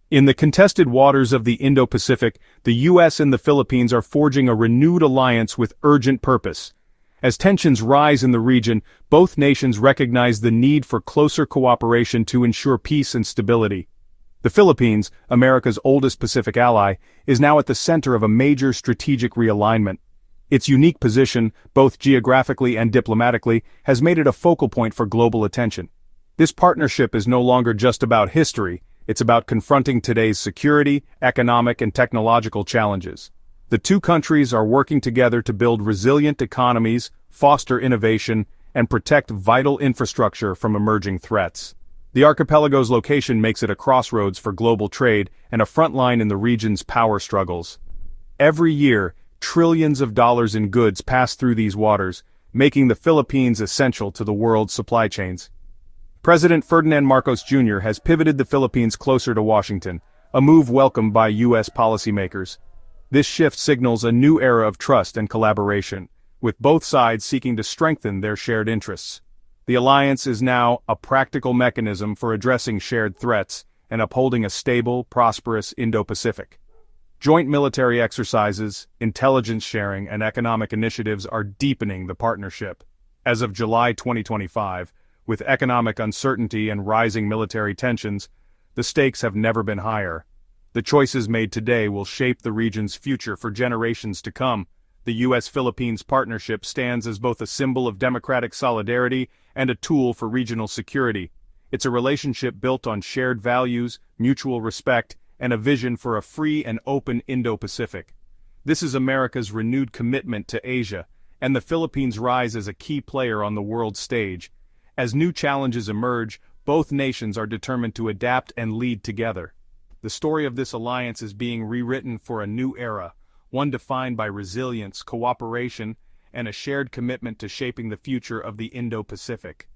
In the contested waters of the Indo-Pacific, the U.S. and the Philippines are forging a renewed alliance with urgent purpose. As tensions rise in the region, both nations recognize the need for closer cooperation to ensure peace and stability. The Philippines, America's oldest Pacific ally, is now at the center of a major strategic realignment. Its unique position, both geographically and diplomatically, has made it a focal point for global attention. This partnership is no longer just about history, it's about confronting today's security, economic and technological challenges. The two countries are working together to build resilient economies, foster innovation, and protect vital infrastructure from emerging threats. The archipelago's location makes it a crossroads for global trade and a front line in the region's power struggles. Every year, trillions of dollars in goods pass through these waters, making the Philippines essential to the world's supply chains. President Ferdinand Marcos Jr. has pivoted the Philippines closer to Washington, a move welcomed by U.S. policymakers. This shift signals a new era of trust and collaboration, with both sides seeking to strengthen their shared interests. The alliance is now a practical mechanism for addressing shared threats and upholding a stable, prosperous Indo-Pacific. Joint military exercises, intelligence sharing, and economic initiatives are deepening the partnership. As of July 2025, with economic uncertainty and rising military tensions, the stakes have never been higher. The choices made today will shape the region's future for generations to come. The U.S.-Philippines partnership stands as both a symbol of democratic solidarity and a tool for regional security. It's a relationship built on shared values, mutual respect, and a vision for a free and open Indo-Pacific. This is America's renewed commitment to Asia, and the Philippines' rise as a key player on the world stage. As new challenges emerge, both nations are determined to adapt and lead together. The story of this alliance is being rewritten for a new era, one defined by resilience, cooperation, and a shared commitment to shaping the future of the Indo-Pacific.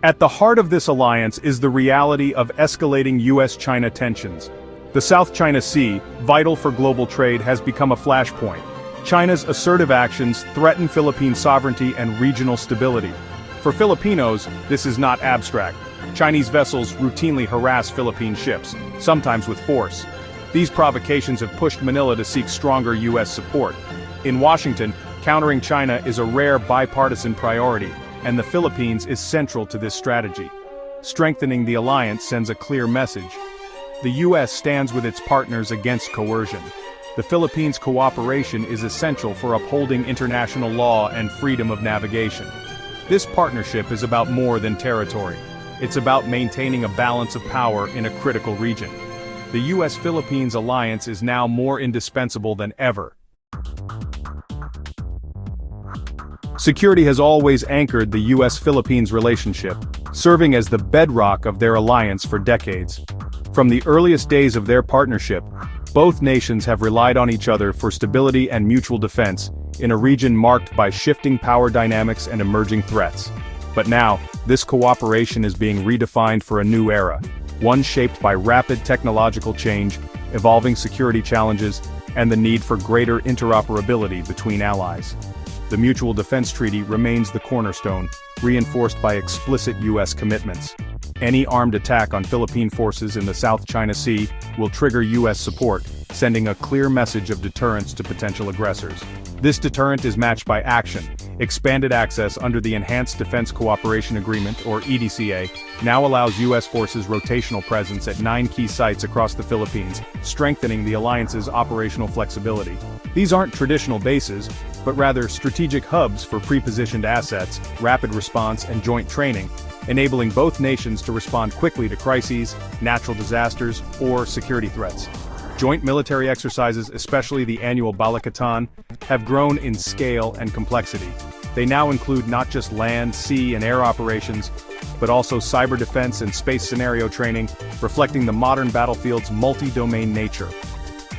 At the heart of this alliance is the reality of escalating U.S.-China tensions. The South China Sea, vital for global trade, has become a flashpoint. China's assertive actions threaten Philippine sovereignty and regional stability. For Filipinos, this is not abstract. Chinese vessels routinely harass Philippine ships, sometimes with force. These provocations have pushed Manila to seek stronger U.S. support. In Washington, countering China is a rare bipartisan priority, and the Philippines is central to this strategy. Strengthening the alliance sends a clear message. The U.S. stands with its partners against coercion. The Philippines' cooperation is essential for upholding international law and freedom of navigation. This partnership is about more than territory. It's about maintaining a balance of power in a critical region. The U.S.-Philippines alliance is now more indispensable than ever. Security has always anchored the U.S.-Philippines relationship, serving as the bedrock of their alliance for decades. From the earliest days of their partnership, both nations have relied on each other for stability and mutual defense in a region marked by shifting power dynamics and emerging threats. But now, this cooperation is being redefined for a new era, one shaped by rapid technological change, evolving security challenges, and the need for greater interoperability between allies. The Mutual Defense Treaty remains the cornerstone, reinforced by explicit U.S. commitments. Any armed attack on Philippine forces in the South China Sea will trigger U.S. support, sending a clear message of deterrence to potential aggressors. This deterrent is matched by action. Expanded access under the Enhanced Defense Cooperation Agreement, or EDCA, now allows U.S. forces rotational presence at 9 key sites across the Philippines, strengthening the alliance's operational flexibility. These aren't traditional bases, but rather strategic hubs for pre-positioned assets, rapid response, and joint training, enabling both nations to respond quickly to crises, natural disasters, or security threats. Joint military exercises, especially the annual Balikatan, have grown in scale and complexity. They now include not just land, sea, and air operations, but also cyber defense and space scenario training, reflecting the modern battlefield's multi-domain nature.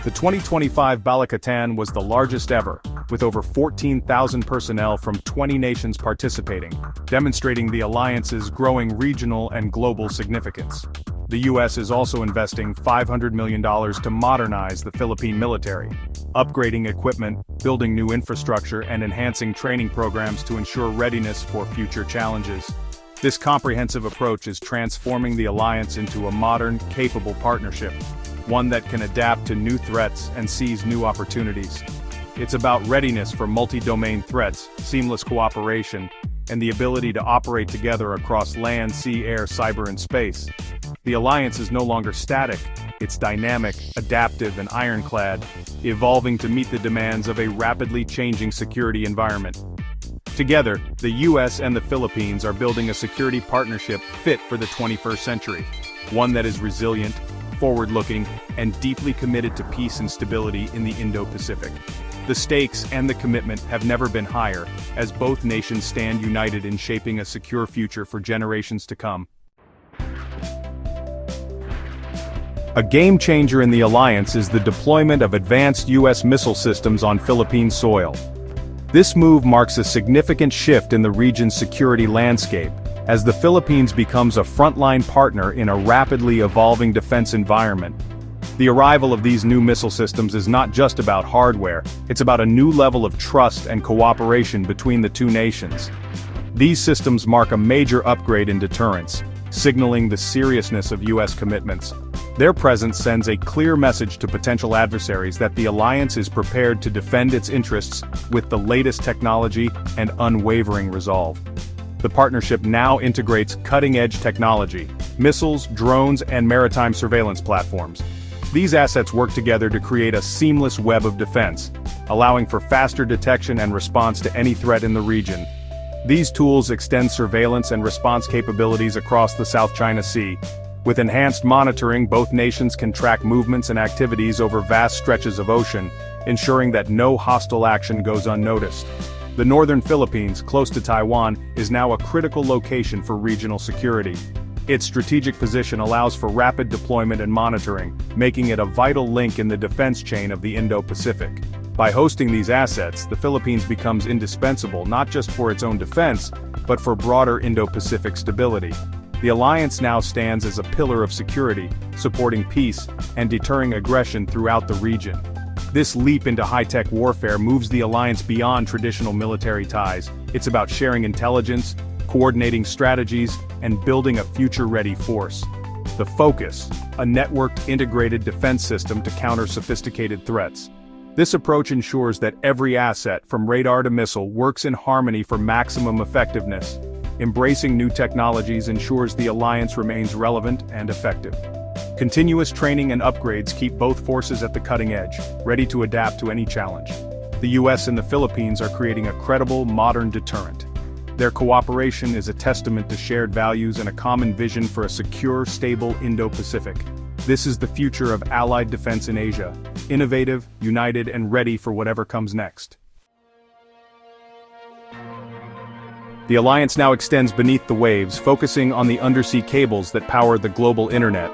The 2025 Balikatan was the largest ever, with over 14,000 personnel from 20 nations participating, demonstrating the alliance's growing regional and global significance. The U.S. is also investing $500 million to modernize the Philippine military, upgrading equipment, building new infrastructure, and enhancing training programs to ensure readiness for future challenges. This comprehensive approach is transforming the alliance into a modern, capable partnership, one that can adapt to new threats and seize new opportunities. It's about readiness for multi-domain threats, seamless cooperation, and the ability to operate together across land, sea, air, cyber, and space. The alliance is no longer static, it's dynamic, adaptive, and ironclad, evolving to meet the demands of a rapidly changing security environment. Together, the US and the Philippines are building a security partnership fit for the 21st century, one that is resilient, forward-looking, and deeply committed to peace and stability in the Indo-Pacific. The stakes and the commitment have never been higher, as both nations stand united in shaping a secure future for generations to come. A game-changer in the alliance is the deployment of advanced US missile systems on Philippine soil. This move marks a significant shift in the region's security landscape, as the Philippines becomes a frontline partner in a rapidly evolving defense environment. The arrival of these new missile systems is not just about hardware, it's about a new level of trust and cooperation between the two nations. These systems mark a major upgrade in deterrence, signaling the seriousness of US commitments. Their presence sends a clear message to potential adversaries that the alliance is prepared to defend its interests with the latest technology and unwavering resolve. The partnership now integrates cutting-edge technology, missiles, drones, and maritime surveillance platforms. These assets work together to create a seamless web of defense, allowing for faster detection and response to any threat in the region. These tools extend surveillance and response capabilities across the South China Sea. With enhanced monitoring, both nations can track movements and activities over vast stretches of ocean, ensuring that no hostile action goes unnoticed. The northern Philippines, close to Taiwan, is now a critical location for regional security. Its strategic position allows for rapid deployment and monitoring, making it a vital link in the defense chain of the Indo-Pacific. By hosting these assets, the Philippines becomes indispensable not just for its own defense, but for broader Indo-Pacific stability. The alliance now stands as a pillar of security, supporting peace and deterring aggression throughout the region. This leap into high-tech warfare moves the alliance beyond traditional military ties. It's about sharing intelligence, coordinating strategies, and building a future-ready force. The focus: a networked, integrated defense system to counter sophisticated threats. This approach ensures that every asset, from radar to missile, works in harmony for maximum effectiveness. Embracing new technologies ensures the alliance remains relevant and effective. Continuous training and upgrades keep both forces at the cutting edge, ready to adapt to any challenge. The US and the Philippines are creating a credible, modern deterrent. Their cooperation is a testament to shared values and a common vision for a secure, stable Indo-Pacific. This is the future of allied defense in Asia, innovative, united, and ready for whatever comes next. The alliance now extends beneath the waves, focusing on the undersea cables that power the global internet.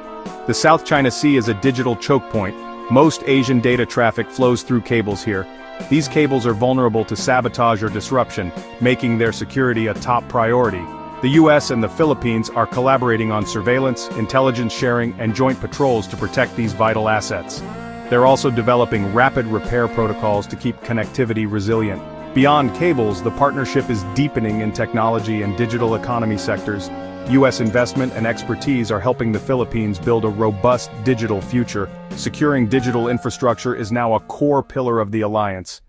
The South China Sea is a digital choke point. Most Asian data traffic flows through cables here. These cables are vulnerable to sabotage or disruption, making their security a top priority. The US and the Philippines are collaborating on surveillance, intelligence sharing, and joint patrols to protect these vital assets. They're also developing rapid repair protocols to keep connectivity resilient. Beyond cables, the partnership is deepening in technology and digital economy sectors. US investment and expertise are helping the Philippines build a robust digital future. Securing digital infrastructure is now a core pillar of the alliance.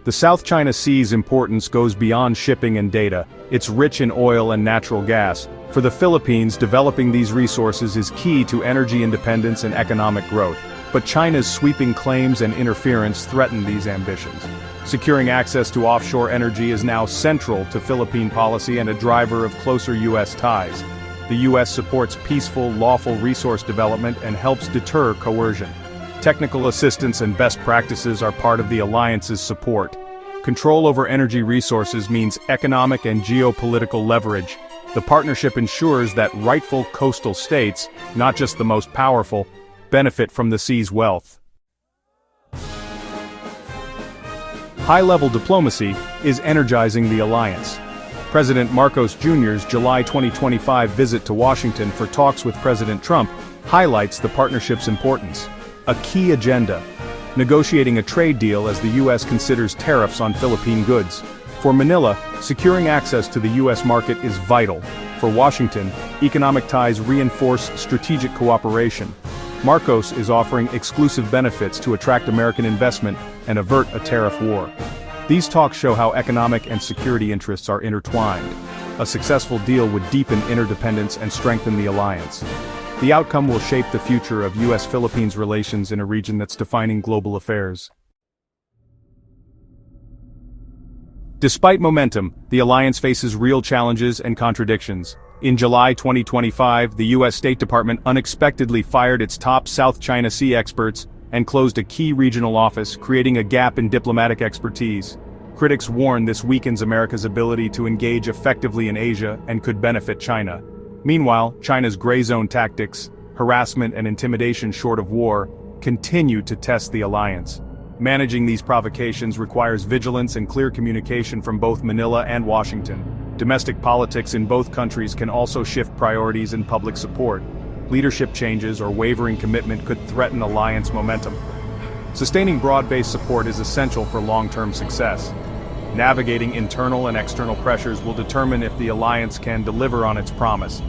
The South China Sea's importance goes beyond shipping and data. It's rich in oil and natural gas. For the Philippines, developing these resources is key to energy independence and economic growth. But China's sweeping claims and interference threaten these ambitions. Securing access to offshore energy is now central to Philippine policy and a driver of closer US ties. The US supports peaceful, lawful resource development and helps deter coercion. Technical assistance and best practices are part of the alliance's support. Control over energy resources means economic and geopolitical leverage. The partnership ensures that rightful coastal states, not just the most powerful, benefit from the sea's wealth. High-level diplomacy is energizing the alliance. President Marcos Jr.'s July 2025 visit to Washington for talks with President Trump highlights the partnership's importance. A key agenda: negotiating a trade deal as the U.S. considers tariffs on Philippine goods. For Manila, securing access to the U.S. market is vital. For Washington, economic ties reinforce strategic cooperation. Marcos is offering exclusive benefits to attract American investment and avert a tariff war. These talks show how economic and security interests are intertwined. A successful deal would deepen interdependence and strengthen the alliance. The outcome will shape the future of U.S.-Philippines relations in a region that's defining global affairs. Despite momentum, the alliance faces real challenges and contradictions. In July 2025, the U.S. State Department unexpectedly fired its top South China Sea experts and closed a key regional office, creating a gap in diplomatic expertise. Critics warn this weakens America's ability to engage effectively in Asia and could benefit China. Meanwhile, China's gray zone tactics, harassment and intimidation short of war, continue to test the alliance. Managing these provocations requires vigilance and clear communication from both Manila and Washington. Domestic politics in both countries can also shift priorities and public support. Leadership changes or wavering commitment could threaten alliance momentum. Sustaining broad-based support is essential for long-term success. Navigating internal and external pressures will determine if the alliance can deliver on its promise.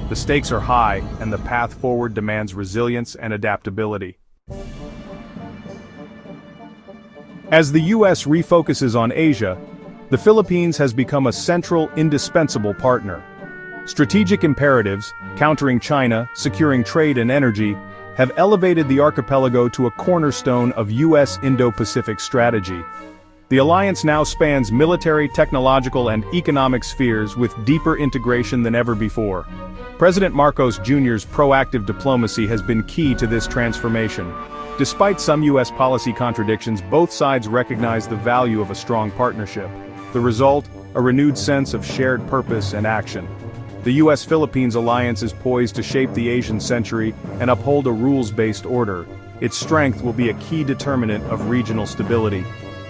The stakes are high, and the path forward demands resilience and adaptability. As the U.S. refocuses on Asia, the Philippines has become a central, indispensable partner. Strategic imperatives, countering China, securing trade and energy, have elevated the archipelago to a cornerstone of U.S. Indo-Pacific strategy. The alliance now spans military, technological, and economic spheres with deeper integration than ever before. President Marcos Jr.'s proactive diplomacy has been key to this transformation. Despite some U.S. policy contradictions, both sides recognize the value of a strong partnership. The result, a renewed sense of shared purpose and action. The U.S.-Philippines alliance is poised to shape the Asian century and uphold a rules-based order. Its strength will be a key determinant of regional stability.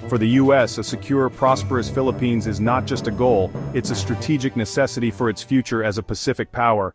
For the U.S., a secure, prosperous Philippines is not just a goal, it's a strategic necessity for its future as a Pacific power.